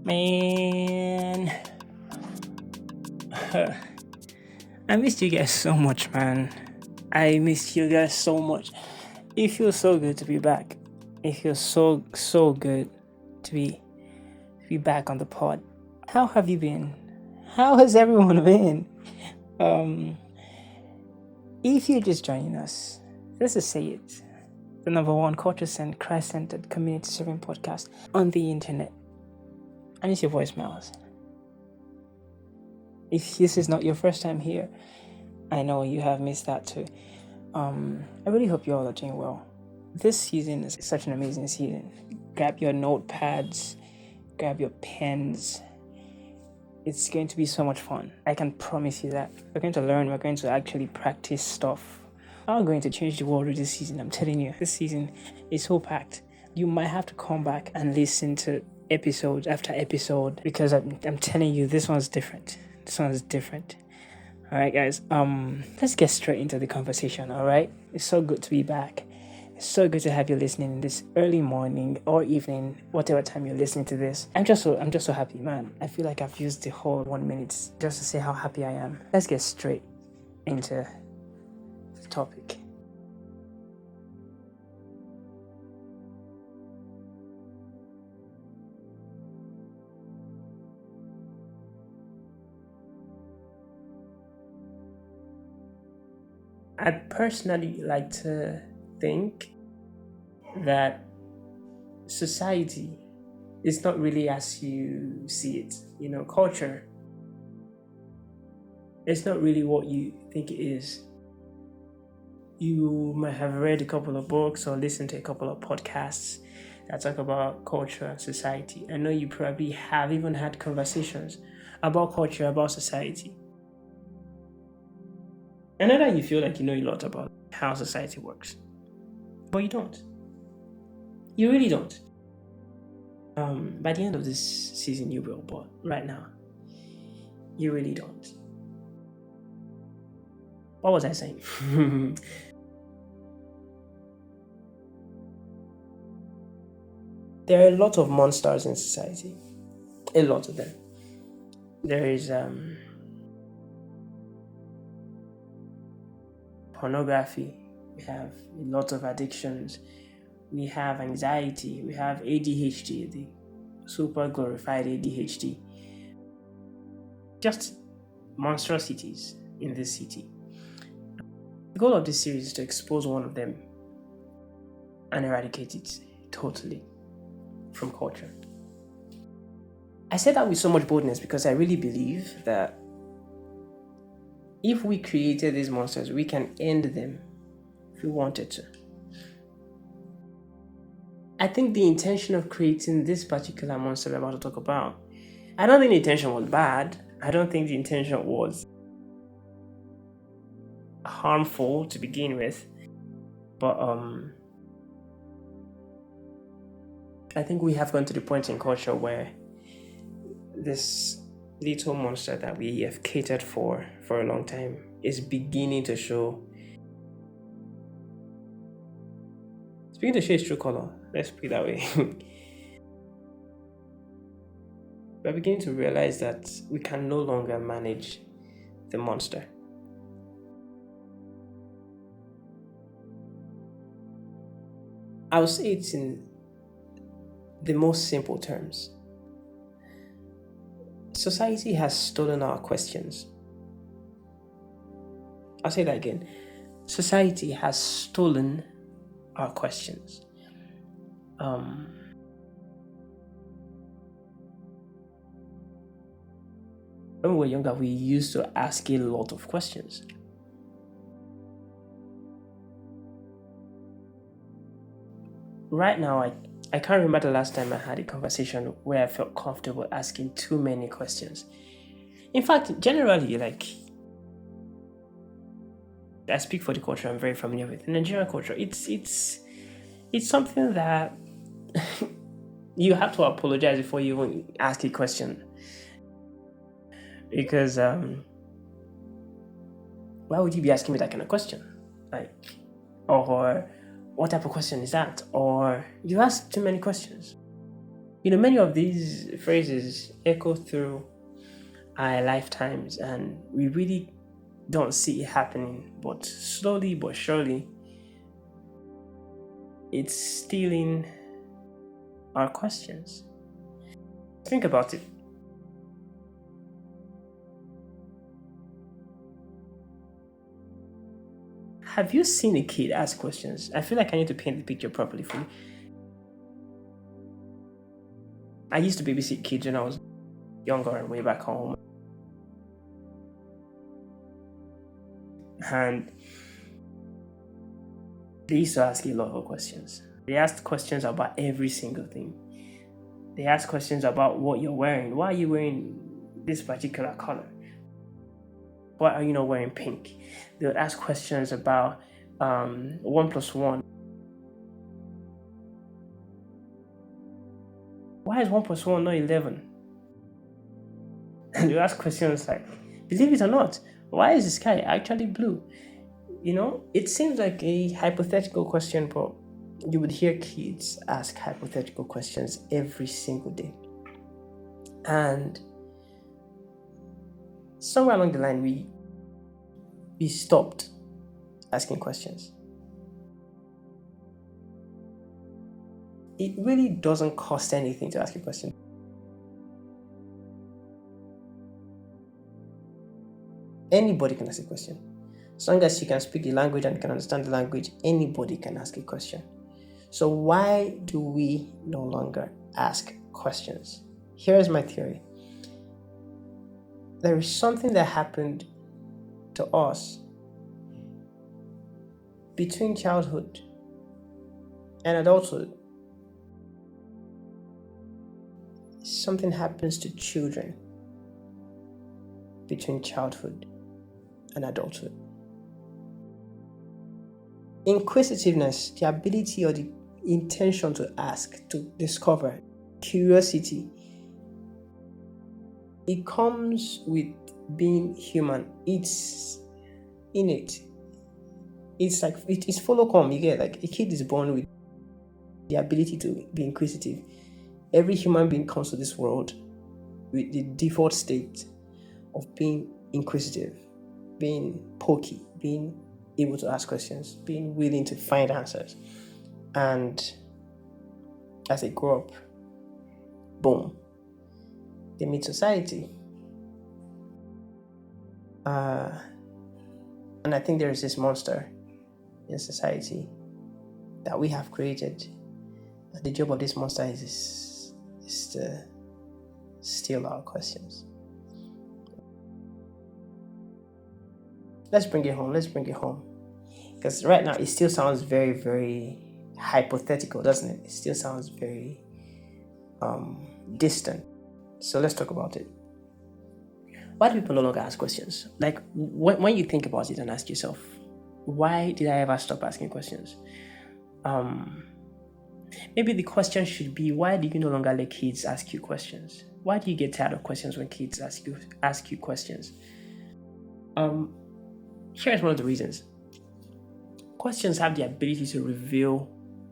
Man, I missed you guys so much, man. I missed you guys so much. It feels so good to be back. It feels so good to be back on the pod. How have you been? How has everyone been? Um, if you're just joining us, let's just say it. The number one culture-centered, Christ-centered, community-serving podcast on the internet. And it's your voicemails. If this is not your first time here, I know you have missed that too. I really hope you all are doing well. This season is such an amazing season. Grab your notepads, grab your pens. It's going to be so much fun. I can promise you that. We're going to learn, we're going to actually practice stuff. I'm going to change the world with this season, I'm telling you. This season is so packed. You might have to come back and listen to episode after episode because I'm telling you, this one's different. This one's different. All right, guys. Let's get straight into the conversation. All right. It's so good to be back. It's so good to have you listening in this early morning or evening, whatever time you're listening to this. I'm just so happy, man. I feel like I've used the whole 1 minute just to say how happy I am. Let's get straight into the topic. I'd personally like to think that society is not really as you see it. Culture it's not really what you think it is. You might have read a couple of books or listened to a couple of podcasts that talk about culture and society. I know you probably have even had conversations about culture, about society. I know that you feel like you know a lot about how society works, but you don't. You really don't. By the end of this season, you will, but right now, you really don't. What was I saying? There are a lot of monsters in society. A lot of them. There is pornography. We have a lot of addictions. We have anxiety. We have ADHD, the super glorified ADHD. Just monstrosities in this city. The goal of this series is to expose one of them and eradicate it totally from culture. I say that with so much boldness because I really believe that if we created these monsters, we can end them if we wanted to. I think the intention of creating this particular monster we're about to talk about, I don't think the intention was bad. I don't think the intention was harmful to begin with. But I think we have gone to the point in culture where this little monster that we have catered for a long time is beginning to show its true color. Let's put it that way. We're beginning to realize that we can no longer manage the monster. I'll say it in the most simple terms. Society has stolen our questions. I'll say that again. Society has stolen our questions. When we were younger, we used to ask a lot of questions. Right now, I can't remember the last time I had a conversation where I felt comfortable asking too many questions. In fact, generally, I speak for the culture I'm very familiar with. In Nigerian culture, it's something that you have to apologize before you even ask a question. Because why would you be asking me that kind of question? Or what type of question is that? Or you ask too many questions. Many of these phrases echo through our lifetimes, and we really don't see it happening. But slowly but surely, it's stealing our questions. Think about it. Have you seen a kid ask questions? I feel like I need to paint the picture properly for you. I used to babysit kids when I was younger and way back home. And they used to ask a lot of questions. They asked questions about every single thing. They asked questions about what you're wearing. Why are you wearing this particular color? Why are you not wearing pink? They would ask questions about 1 plus 1. Why is 1 plus 1 not 11? And they would ask questions like, believe it or not, why is the sky actually blue? It seems like a hypothetical question, but you would hear kids ask hypothetical questions every single day. And somewhere along the line, we stopped asking questions. It really doesn't cost anything to ask a question. Anybody can ask a question. As long as you can speak the language and can understand the language, anybody can ask a question. So why do we no longer ask questions? Here's my theory. There is something that happened to us between childhood and adulthood. Something happens to children between childhood and adulthood. Inquisitiveness, the ability or the intention to ask, to discover, curiosity, it comes with being human. It's innate. It's like it's follow come. You get, like, a kid is born with the ability to be inquisitive. Every human being comes to this world with the default state of being inquisitive, being pokey, being able to ask questions, being willing to find answers. And as they grow up, boom, they meet society. And I think there is this monster in society that we have created. And the job of this monster is to steal our questions. Let's bring it home. Because right now it still sounds very, very hypothetical, doesn't it? It still sounds very distant. So let's talk about it. Why do people no longer ask questions? Like, when you think about it and ask yourself, why did I ever stop asking questions? Maybe the question should be, why do you no longer let kids ask you questions? Why do you get tired of questions when kids ask you questions? Here's one of the reasons. Questions have the ability to reveal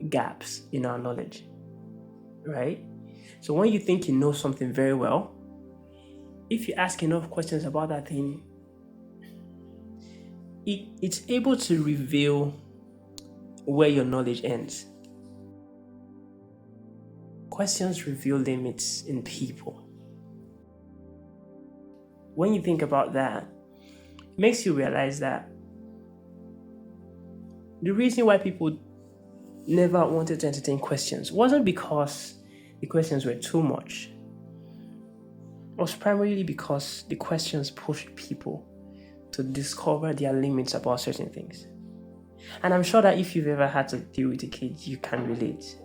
gaps in our knowledge, right? So when you think you know something very well, if you ask enough questions about that thing, it's able to reveal where your knowledge ends. Questions reveal limits in people. When you think about that, it makes you realize that the reason why people never wanted to entertain questions wasn't because the questions were too much. It was primarily because the questions pushed people to discover their limits about certain things. And I'm sure that if you've ever had to deal with a kid, you can relate.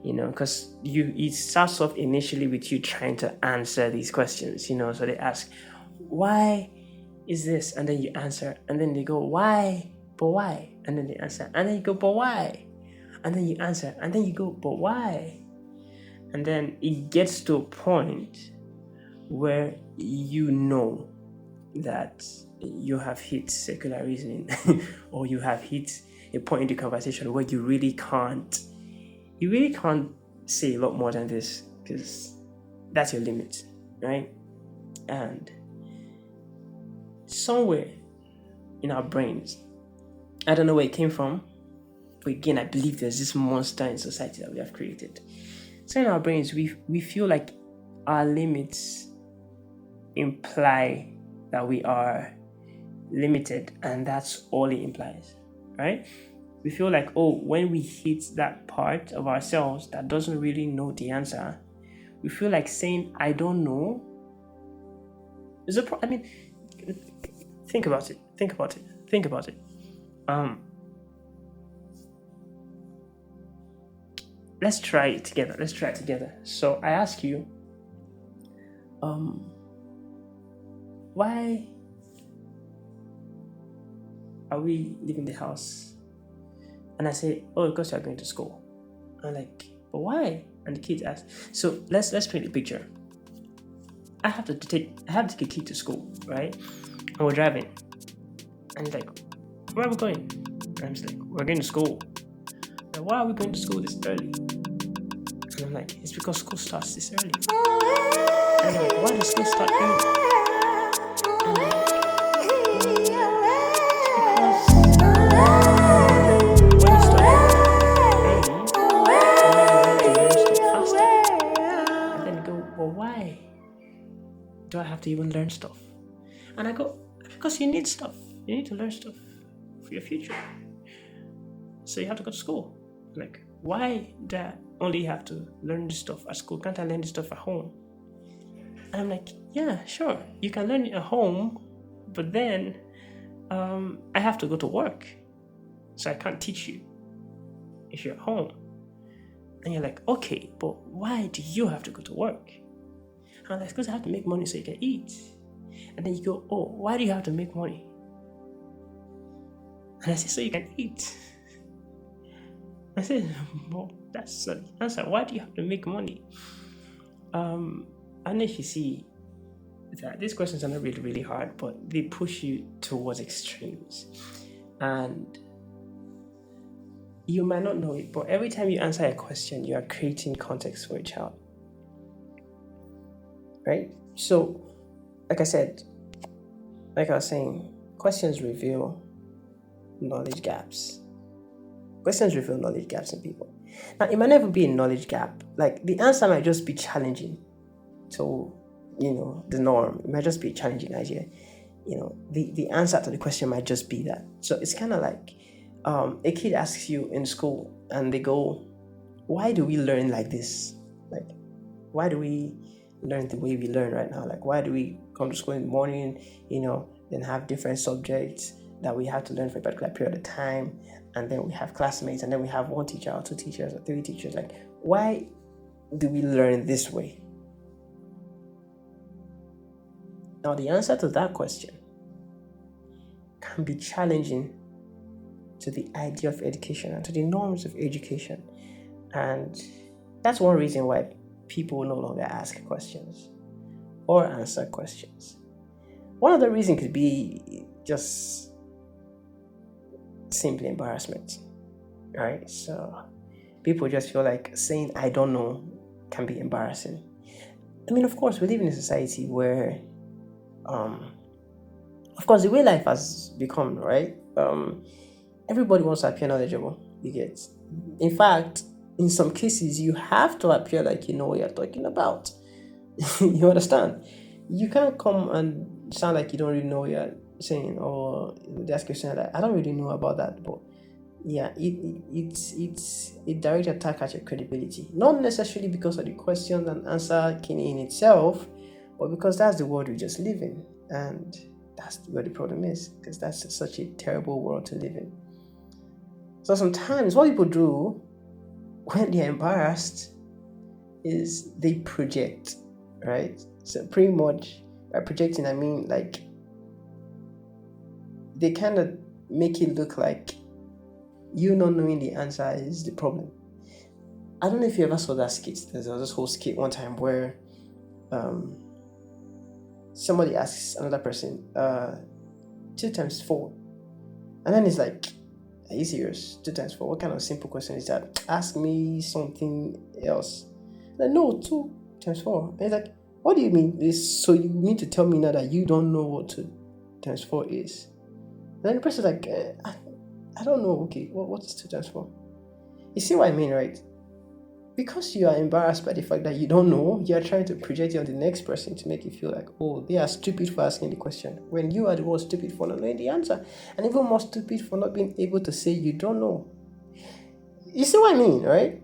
Because it starts off initially with you trying to answer these questions, so they ask, why is this? And then you answer, and then they go, why? But why? And then they answer, and then you go, but why? And then you answer, and then you go, but why? And then it gets to a point where you know that you have hit circular reasoning or you have hit a point in the conversation where you really can't say a lot more than this. because that's your limit, right? And somewhere in our brains, I don't know where it came from, but again, I believe there's this monster in society that we have created. So in our brains, we feel like our limits imply that we are limited, and that's all it implies, right? We feel like, oh, when we hit that part of ourselves that doesn't really know the answer, we feel like saying I don't know is I mean, think about it. Um, let's try it together. So I ask you, why are we leaving the house? And I say, oh, because you're going to school. I'm like, but why? And the kids ask. So let's paint a picture. I have to take a kid to school, right? And we're driving. And he's like, where are we going? And I'm just like, we're going to school. And why are we going to school this early? And I'm like, it's because school starts this early. And I'm like, why does school start early? And I'm like, when you start early, you learn stuff faster. And then you go, well, why do I have to even learn stuff? And I go, because you need stuff. You need to learn stuff for your future. So you have to go to school. Like, why do I only have to learn this stuff at school? Can't I learn this stuff at home? And I'm like, yeah, sure. You can learn it at home, but then I have to go to work. So I can't teach you if you're at home. And you're like, okay, but why do you have to go to work? And I'm like, because I have to make money so you can eat. And then you go, oh, why do you have to make money? And I say, so you can eat. I said, well, that's the answer. Why do you have to make money? And if you see that these questions are not really, really hard, but they push you towards extremes. And you might not know it, but every time you answer a question, you are creating context for a child. Right? So, like I was saying, questions reveal knowledge gaps. Questions reveal knowledge gaps in people. Now, it might never be a knowledge gap. Like, the answer might just be challenging to, the norm. It might just be a challenging idea. The answer to the question might just be that. So it's kind of like a kid asks you in school and they go, why do we learn like this? Like, why do we learn the way we learn right now? Like, why do we come to school in the morning, then have different subjects that we have to learn for a particular period of time, and then we have classmates, and then we have one teacher or two teachers or three teachers. Like, why do we learn this way? Now, the answer to that question can be challenging to the idea of education and to the norms of education. And that's one reason why people no longer ask questions or answer questions. One other reason could be just simply embarrassment, right? So people just feel like saying I don't know can be embarrassing. I mean, of course, we live in a society where of course, the way life has become, right? Everybody wants to appear knowledgeable. You get. In fact, in some cases, you have to appear like you know what you're talking about. You understand? You can't come and sound like you don't really know what you're saying, or ask a question like, I don't really know about that, but yeah, it's a direct attack at your credibility. Not necessarily because of the question and answer in itself, but because that's the world we just live in, and that's where the problem is, because that's such a terrible world to live in. So sometimes what people do when they're embarrassed is they project, right? So pretty much by projecting, I mean like they kind of make it look like you not knowing the answer is the problem. I don't know if you ever saw that skit. There's this whole skit one time where somebody asks another person 2 times 4, and then it's like, are you serious? 2 times 4? What kind of simple question is that? Ask me something else. Like, no, 2 times 4. And it's like, what do you mean? So you mean to tell me now that you don't know what 2 times 4 is? And then the person's like, I don't know. Okay, what is 2 times 4? You see what I mean, right? Because you are embarrassed by the fact that you don't know, you are trying to project it on the next person to make you feel like, oh, they are stupid for asking the question, when you are the one stupid for not knowing the answer, and even more stupid for not being able to say you don't know. You see what I mean, right?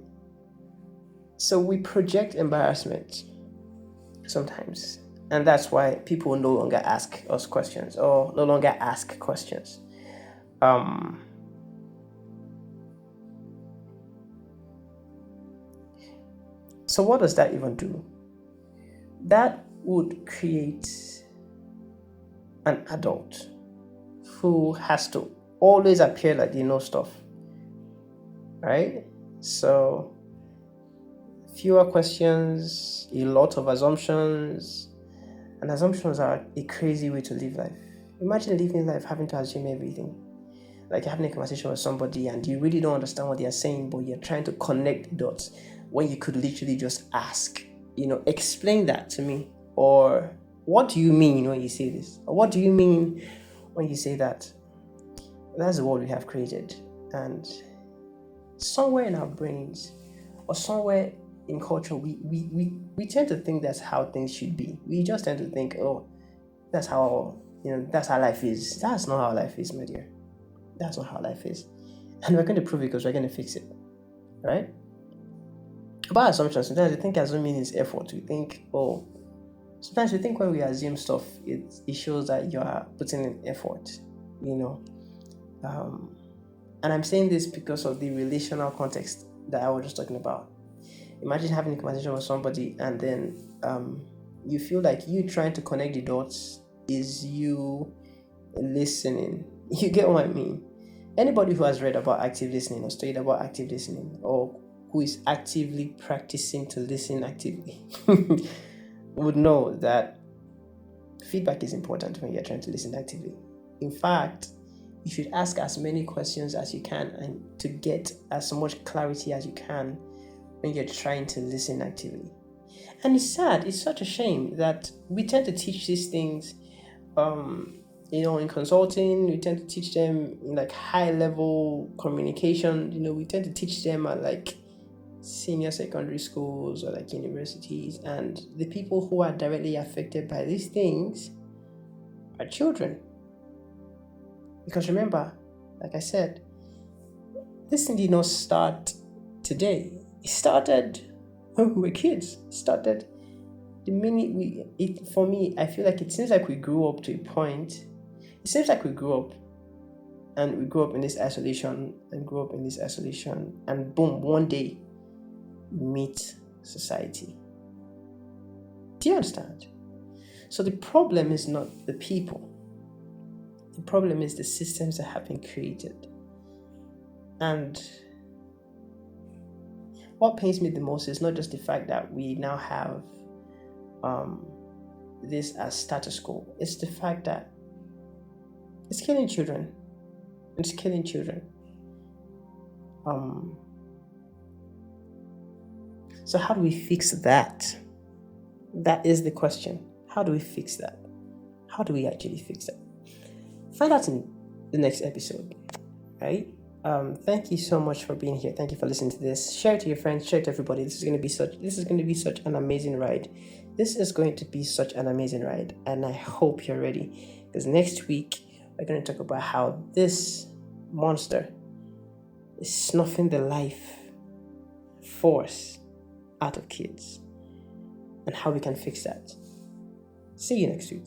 So we project embarrassment sometimes, and that's why people no longer ask us questions or no longer ask questions. So what does that even do? That would create an adult who has to always appear like they know stuff, right? So fewer questions, a lot of assumptions, and assumptions are a crazy way to live life. Imagine living life having to assume everything. Like you're having a conversation with somebody and you really don't understand what they're saying, but you're trying to connect dots when you could literally just ask, explain that to me. Or what do you mean when you say this? Or what do you mean when you say that? That's the world we have created. And somewhere in our brains or somewhere in culture, we tend to think that's how things should be. We just tend to think, oh, that's how life is. That's not how life is, my dear. That's not how life is. And we're going to prove it because we're going to fix it. Right? About assumptions, sometimes we think assuming is effort. We think, sometimes we think when we assume stuff, it shows that you are putting in effort, and I'm saying this because of the relational context that I was just talking about. Imagine having a conversation with somebody and then you feel like you trying to connect the dots is you listening. You get what I mean? Anybody who has read about active listening or studied about active listening or who is actively practicing to listen actively would know that feedback is important when you're trying to listen actively. In fact, you should ask as many questions as you can and to get as much clarity as you can when you're trying to listen actively. And it's sad, it's such a shame that we tend to teach these things in consulting. We tend to teach them in like high level communication. We tend to teach them at like senior secondary schools or like universities, and the people who are directly affected by these things are children. Because remember, like I said, this thing did not start today. It started when we were kids. It started the minute for me, I feel like it seems like we grew up to a point. It seems like we grew up and we grew up in this isolation and grew up in this isolation, and boom, one day we meet society. Do you understand? So the problem is not the people. The problem is the systems that have been created. And what pains me the most is not just the fact that we now have this as status quo. It's the fact that it's killing children. It's killing children. So how do we fix that? That is the question. How do we fix that? How do we actually fix that? Find out in the next episode, right? Thank you so much for being here. Thank you for listening to this. Share it to your friends. Share it to everybody. This is going to be such an amazing ride. This is going to be such an amazing ride, and I hope you're ready. Because next week we're going to talk about how this monster is snuffing the life force out of kids, and how we can fix that. See you next week.